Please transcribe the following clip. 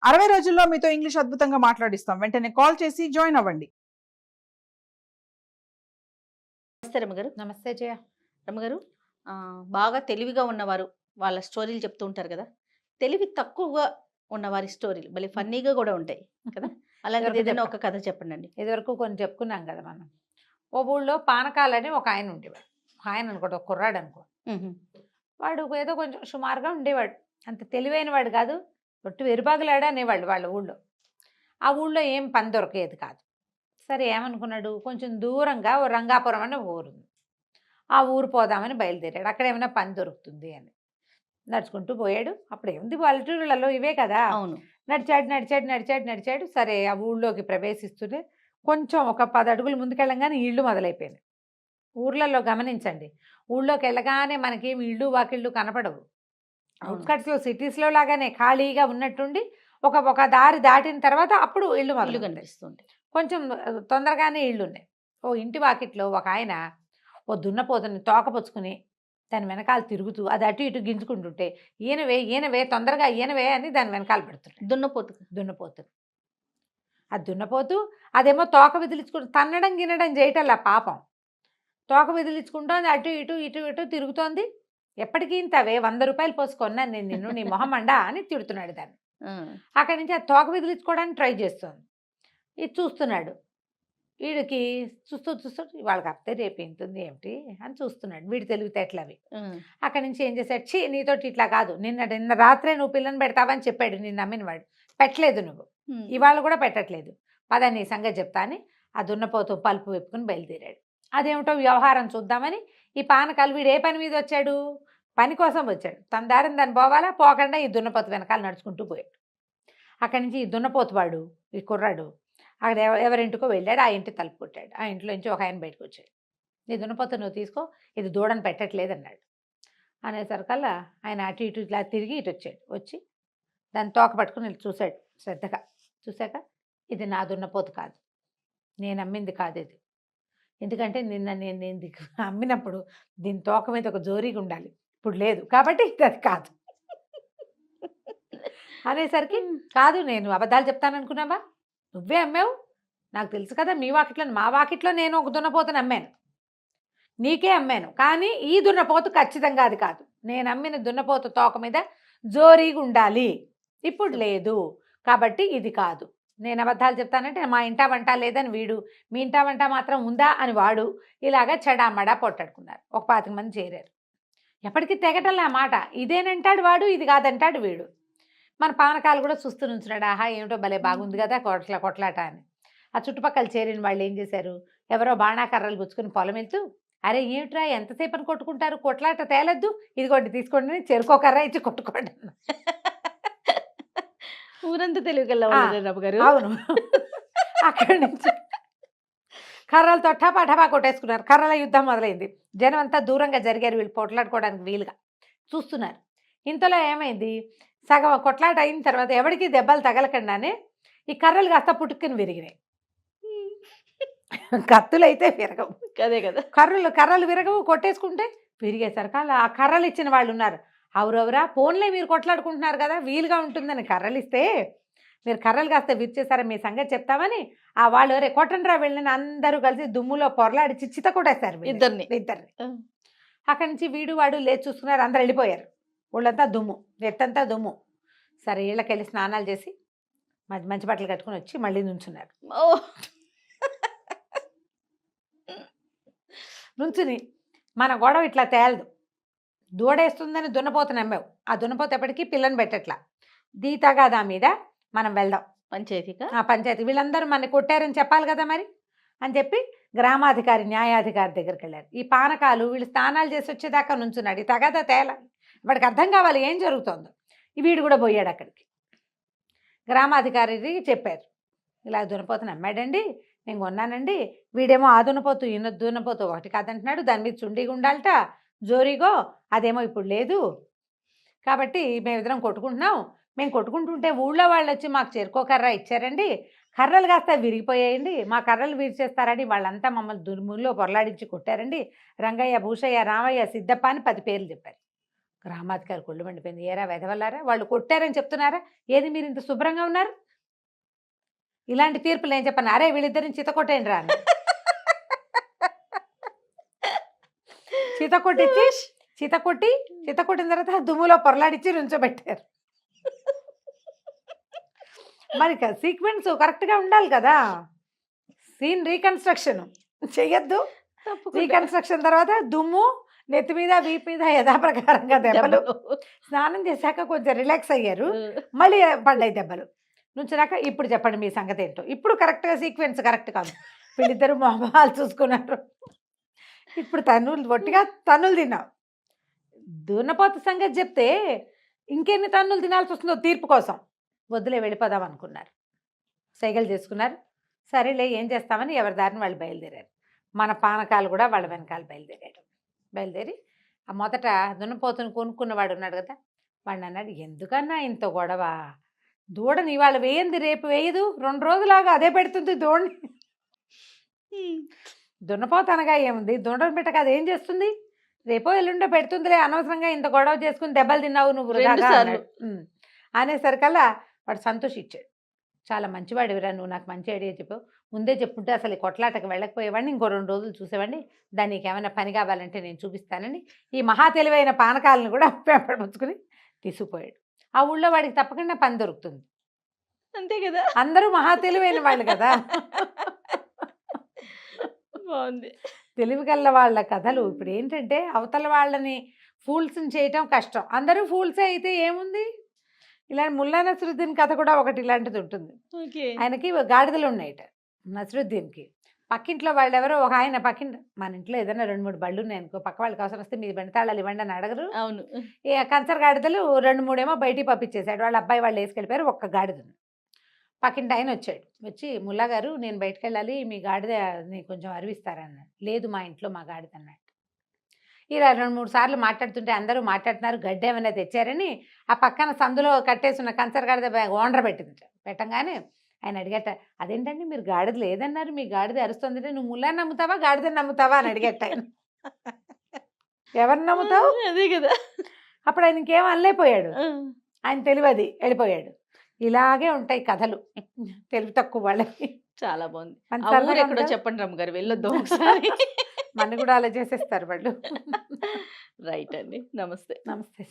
60 రోజుల్లో మీతో ఇంగ్లీష్ అద్భుతంగా మాట్లాడిస్తాం. వెంటనే కాల్ చేసి జాయిన్ అవ్వండి. నమస్తే రమ్మగారు. నమస్తే జయ. రమ్మగారు, బాగా తెలివిగా ఉన్నవారు వాళ్ళ స్టోరీలు చెప్తూ ఉంటారు కదా! తెలివి తక్కువగా ఉన్నవారి స్టోరీలు భలే ఫన్నీగా కూడా ఉంటాయి కదా! అలాంటిది ఇదివరకు ఏదైనా చెప్పా. ఒక కథ చెప్పండండి. ఇదివరకు కొన్ని చెప్పుకున్నాం కదా మనం. ఓ ఊళ్ళో పానకాలని ఒక ఆయన ఉండేవాడు. ఆయన అనుకోండి, ఒక కుర్రాడు అనుకో. హుహు. వాడు ఏదో కొంచెం సుమారుగా ఉండేవాడు. అంత తెలివైన వాడు కాదు. ఒట్టు వెరుబాగులాడా అనేవాళ్ళు వాళ్ళ ఊళ్ళో. ఆ ఊళ్ళో ఏం పని దొరికేది కాదు. సరే ఏమనుకున్నాడు, కొంచెం దూరంగా ఓ రంగాపురం అనే ఊరు ఉంది. ఆ ఊరు పోదామని బయలుదేరాడు. అక్కడ ఏమైనా పని దొరుకుతుంది అని నడుచుకుంటూ పోయాడు. అప్పుడు ఏముంది, పల్లెటూళ్ళలో ఇవే కదా. అవును. నడిచాడు నడిచాడు నడిచాడు నడిచాడు. సరే ఆ ఊళ్ళోకి ప్రవేశిస్తూనే కొంచెం ఒక 10 అడుగులు ముందుకెళ్ళంగానే ఇళ్ళు మొదలైపోయినాయి. ఊర్లలో గమనించండి, ఊళ్ళోకి వెళ్ళగానే మనకేమి ఇళ్ళు వాకిళ్ళు కనపడవు. అవును. అవుట్స్కట్స్లో సిటీస్లో లాగానే ఖాళీగా ఉన్నట్టుండి ఒక ఒక దారి దాటిన తర్వాత అప్పుడు ఇళ్ళు ఇల్లు మొదలు కనిపిస్తుంది. కొంచెం తొందరగానే ఇళ్ళు ఉన్నాయి. ఓ ఇంటి వాకిట్లో ఒక ఆయన ఓ దున్నపోతుని తోకపుచ్చుకుని దాని వెనకాల తిరుగుతూ అది అటు ఇటు గింజుకుంటుంటే, ఈయనవే ఈయనవే తొందరగా ఈయనవే అని దాని వెనకాల పెడుతున్నాడు. దున్నపోతు. దున్నపోతు అది దున్నపోతూ అదేమో తోక విదిలించుకుంటూ తన్నడం గినడం చేయటల్లా పాపం. తోక విదిలించుకుంటోంది, అటు ఇటు ఇటు ఇటు తిరుగుతోంది. ఎప్పటికీ ఇంతవే 100 రూపాయలు పోసుకొన్నాను నేను నిన్ను, నీ మొహమండా అని తిడుతున్నాడు దాన్ని. ఆ! అక్కడి నుంచి ఆ తోక విదిలించుకోవడానికి ట్రై చేస్తోంది. ఇది చూస్తున్నాడు. వీడికి చూస్తూ చూస్తూ వాళ్ళకి అప్తే రేపు ఎంతుంది ఏమిటి అని చూస్తున్నాడు. వీడి తెలివితేటలు అవి. ఆ! అక్కడి నుంచి ఏం చేశాడు, ఛీ నీతోటి ఇట్లా కాదు, నిన్న రాత్రే నువ్వు పిల్లని పెడతావని చెప్పాడు నిన్ను నమ్మినవాడు. పెట్టలేదు నువ్వు, హ్మ్. ఇవాళ కూడా పెట్టట్లేదు. పద నీ సంగతి చెప్తా అని ఆ దున్నపోతు పలుపు వెప్పుకుని బయలుదేరాడు. అదేమిటో వ్యవహారం చూద్దామని ఈ పానకాలు వీడు ఏ పని మీద వచ్చాడు, పని కోసం వచ్చాడు. తన దారిని దాన్ని పోవాలా, పోకుండా ఈ దున్నపోతు వెనకాల నడుచుకుంటూ పోయాడు. అక్కడి నుంచి ఈ దున్నపోతు వాడు, ఈ కుర్రాడు అక్కడ ఎవరింటికో వెళ్ళాడు. ఆ ఇంటి తలుపు కొట్టాడు. ఆ ఇంట్లో నుంచి ఒక ఆయన బయటకు వచ్చాడు. నీ దున్నపోతు నువ్వు తీసుకో, ఇది దూడని పెట్టట్లేదు అన్నాడు. అనేసరికల్లా ఆయన అటు ఇటు ఇట్లా తిరిగి ఇటు వచ్చాడు. వచ్చి దాన్ని తోక పట్టుకుని ఇట్లా చూశాడు శ్రద్ధగా. చూశాక, ఇది నా దున్నపోతు కాదు, నేను అమ్మింది కాదు ఇది. ఎందుకంటే నేను అమ్మినప్పుడు దీని తోక మీద ఒక జోరీగా ఉండాలి, ఇప్పుడు లేదు కాబట్టి ఇది అది కాదు అనేసరికి, కాదు నేను అబద్ధాలు చెప్తాననుకున్నావా, నువ్వే అమ్మావు, నాకు తెలుసు కదా. మీ వాకిట్లో మా వాకిట్లో నేను ఒక దున్నపోతుని అమ్మాను, నీకే అమ్మాను. కానీ ఈ దున్నపోతు ఖచ్చితంగా అది కాదు. నేను అమ్మిన దున్నపోతు తోక మీద జోరీగా ఉండాలి, ఇప్పుడు లేదు కాబట్టి ఇది కాదు. నేను అబద్ధాలు చెప్తానంటే మా ఇంటా వంట లేదని వీడు, మీ ఇంటా వంట మాత్రం ఉందా అని వాడు, ఇలాగా చెడామడా పొట్టాడుకున్నారు. ఒక 25 మంది చేరారు. ఎప్పటికీ తెగటల్లా ఆ మాట. ఇదేనంటాడు వాడు, ఇది కాదంటాడు వీడు. మన పానకాలు కూడా చూస్తూ నుంచున్నాడు. ఆహా ఏమిటో భలే బాగుంది కదా కొట్లాట అని. ఆ చుట్టుపక్కల చేరిన వాళ్ళు ఏం చేశారు, ఎవరో బాణాకర్రలు పుచ్చుకుని పొలం వెళ్తూ, అరే ఏమిట్రా ఎంతసేపని కొట్టుకుంటారు, కొట్లాట తేలద్దు, ఇదిగోండి తీసుకోండి అని చెరుకోకర్ర ఇచ్చి కొట్టుకోండి. ఊరంతా తెలివిగల రమ్మగారు. అవును. అక్కడి నుంచి కర్రలతో టపా టపా కొట్టేసుకున్నారు. కర్రల యుద్ధం మొదలైంది. జనం అంతా దూరంగా జరిగారు, వీళ్ళు పోట్లాడుకోవడానికి వీలుగా చూస్తున్నారు. ఇంతలో ఏమైంది, సగం కొట్లాట అయిన తర్వాత ఎవరికి దెబ్బలు తగలకుండానే ఈ కర్రలు కాస్త పుట్టుకుని విరిగినాయి. కత్తులు అయితే విరగవు, అదే కదా. కర్రలు విరగవు, కొట్టేసుకుంటే విరిగేసరికి ఆ కర్రలు ఇచ్చిన వాళ్ళు ఉన్నారు. అవురవరా ఫోన్లే మీరు కొట్లాడుకుంటున్నారు కదా, వీలుగా ఉంటుందని కర్రలు ఇస్తే మీరు కర్రలు కాస్త విరిచేసారా, మీ సంగతి చెప్తామని ఆ వాళ్ళు రే కొట్టండ్రా వెళ్ళిన అందరూ కలిసి దుమ్ములో పొరలాడి చిచ్చిత కొట్టేస్తారు ఇద్దరిని. అక్కడి నుంచి వీడు వాడు లేచి చూసుకున్నారు. అందరు వెళ్ళిపోయారు. ఊళ్ళంతా దుమ్ము, ఎట్టంతా దుమ్ము. సరే ఇళ్ళకి వెళ్ళి స్నానాలు చేసి మంచి బట్టలు కట్టుకుని వచ్చి మళ్ళీ నుంచున్నారు. ఓ! నుంచుని మన గొడవ ఇట్లా తేలదు, దూడేస్తుందని దున్నపోతు నమ్మావు, ఆ దున్నపోతు ఎప్పటికీ పిల్లని పెట్టట్లా, దీతగాదా మీద మనం వెళ్దాం పంచాయతీగా. ఆ పంచాయతీ. వీళ్ళందరూ మన కొట్టారని చెప్పాలి కదా మరి అని చెప్పి గ్రామాధికారి న్యాయాధికారి దగ్గరికి వెళ్ళారు. ఈ పానకాలు వీళ్ళు స్నానాలు చేసి వచ్చేదాకా నుంచున్నాడు. ఈ తగాదా తేలాలి, వాడికి అర్థం కావాలి ఏం జరుగుతుందో. వీడు కూడా పోయాడు అక్కడికి. గ్రామాధికారికి చెప్పారు, ఇలా దున్నపోతుని అమ్మాడండి, నేను కొన్నానండి. వీడేమో ఆ దున్నపోతు ఈయన దున్నపోతు ఒకటి కాదంటున్నాడు, దాని మీద చుండిగా ఉండాలట జోరీగో, అదేమో ఇప్పుడు లేదు కాబట్టి మేమిద్దరం కొట్టుకుంటున్నాం. మేము కొట్టుకుంటుంటే ఊళ్ళో వాళ్ళు వచ్చి మాకు చెరుకోకర్ర ఇచ్చారండి, కర్రలు కాస్త విరిగిపోయాయండి, మా కర్రలు విరిచేస్తారని వాళ్ళంతా మమ్మల్ని దుమ్ముల్లో పొరలాడించి కొట్టారండి. రంగయ్య, భూషయ్య, రామయ్య, సిద్ధప్ప అని 10 పేర్లు చెప్పారు. గ్రామాధికారి కొళ్ళు మండిపోయింది. ఏరా వెధవల్లారా, వాళ్ళు కొట్టారని చెప్తున్నారా, ఏది మీరు ఇంత శుభ్రంగా ఉన్నారు? ఇలాంటి తీర్పులు నేను చెప్పాను, అరే వీళ్ళిద్దరిని చితకొట్టేయండి రా అని. చితకొట్టిన తర్వాత దుమ్ములో పొరలాడిచ్చి నుంచోబెట్టారు. మరి సీక్వెన్స్ కరెక్ట్గా ఉండాలి కదా. సీన్ రీకన్స్ట్రక్షన్ చెయ్యొద్దు. రీకన్స్ట్రక్షన్ తర్వాత దుమ్ము నెత్తి మీద వీపు మీద యథాప్రకారంగా దెబ్బలు. స్నానం చేశాక కొంచెం రిలాక్స్ అయ్యారు, మళ్ళీ పడ్డాయి దెబ్బలు. నుంచినాక ఇప్పుడు చెప్పండి మీ సంగతి ఏంటో. ఇప్పుడు కరెక్ట్గా సీక్వెన్స్ కరెక్ట్ కాదు. వీళ్ళిద్దరు మొహమాలు చూసుకున్నారు. ఇప్పుడు ఒట్టిగా తన్నులు తిన్నాం. దున్నపోత సంగతి చెప్తే ఇంకెన్ని తన్నులు తినాల్సి వస్తుందో తీర్పు కోసం. వద్దులే వెళ్ళిపోదాం అనుకున్నారు, సైకిల్ చేసుకున్నారు. సరేలే ఏం చేస్తామని ఎవరి దారిని వాళ్ళు బయలుదేరారు. మన పానకాలు కూడా వాళ్ళ వెనకాల బయలుదేరి ఆ మొదట దున్నపోతును కొనుక్కున్నవాడు ఉన్నాడు కదా, వాడిని అన్నాడు, ఎందుకన్నా ఇంత గొడవ, దూడని ఇవాళ వేయింది రేపు వేయదు, 2 రోజులాగా అదే పెడుతుంది దూడని. దున్నపోత అనగా ఏముంది, దూడని పెట్టక అదేం చేస్తుంది, రేపో ఎల్లుండో పెడుతుందిలే, అనవసరంగా ఇంత గొడవ చేసుకుని దెబ్బలు తిన్నావు నువ్వు అనేసరికల్లా వాడు సంతోషించాడు. చాలా మంచివాడివిరా నువ్వు, నాకు మంచి ఐడియా చెప్పావు, ముందే చెప్పుంటే అసలు ఈ కొట్లాటకు వెళ్ళకపోయేవాడిని, ఇంకో 2 రోజులు చూసేవాడిని, దానికి ఏమైనా పని కావాలంటే నేను చూపిస్తానని ఈ మహా తెలివైన పానకాలను కూడా పెంపడపుచ్చుకుని తీసుకుపోయాడు. ఆ ఊళ్ళో వాడికి తప్పకుండా పని దొరుకుతుంది, అంతే కదా, అందరూ మహా తెలివైన వాళ్ళు కదా. బాగుంది. తెలివిగల్ల వాళ్ళ కథలు. ఇప్పుడు ఏంటంటే అవతల వాళ్ళని ఫూల్స్ని చేయటం కష్టం, అందరూ ఫూల్సే అయితే ఏముంది. ఇలాంటి ముల్లా నసరుద్దీన్ కథ కూడా ఒకటి ఇలాంటిది ఉంటుంది. ఆయనకి గాడిదలు ఉన్నాయట నసరుద్దీన్కి. పక్కింట్లో వాళ్ళు ఎవరో ఒక ఆయన మన ఇంట్లో ఏదైనా 2-3 బళ్ళు ఉన్నాయి అనుకో, పక్క వాళ్ళకి అవసరం వస్తే మీ బండి తాళాలు ఇవ్వండి అని అడగరు. అవును. కంచర్ గాడిదలు 2-3 ఏమో బయటికి పంపించేశాడు. వాళ్ళ అబ్బాయి వాళ్ళు వేసుకెళ్ళిపోయారు. ఒక్క గాడిద పక్కింటి ఆయన వచ్చాడు. వచ్చి, ముల్లా గారు నేను బయటకు వెళ్ళాలి, మీ గాడిదని కొంచెం అరివిస్తారన్నాడు. లేదు మా ఇంట్లో మా గాడిద అన్నాడు. ఇలా 2-3 సార్లు మాట్లాడుతుంటే అందరూ మాట్లాడుతున్నారు, గడ్డి ఏమైనా తెచ్చారని ఆ పక్కన సందులో కట్టేసిన కంచర్ గాడిద ఓనర్ పెట్టంగానే ఆయన అడిగట, అదేంటండి మీరు గాడిద లేదన్నారు, మీ గాడిద అరుస్తుందంటే నువ్వు ముల్లా నమ్ముతావా గాడిదని నమ్ముతావా అని అడిగట ఆయన. ఎవరిని నమ్ముతావు, అదే కదా. అప్పుడు ఆయన ఇంకేం అనలేకపోయాడు, ఆయన తెలివది వెళ్ళిపోయాడు. ఇలాగే ఉంటాయి కథలు తెలివి తక్కువ వాళ్ళకి. చాలా బాగుంది. ఎక్కడో చెప్పండి రమ్మ గారు, వెళ్ళొద్దాం ఒకసారి. మన కూడా అలా చేసేస్తారు వాళ్ళు. రైట్ అండి. నమస్తే. నమస్తే.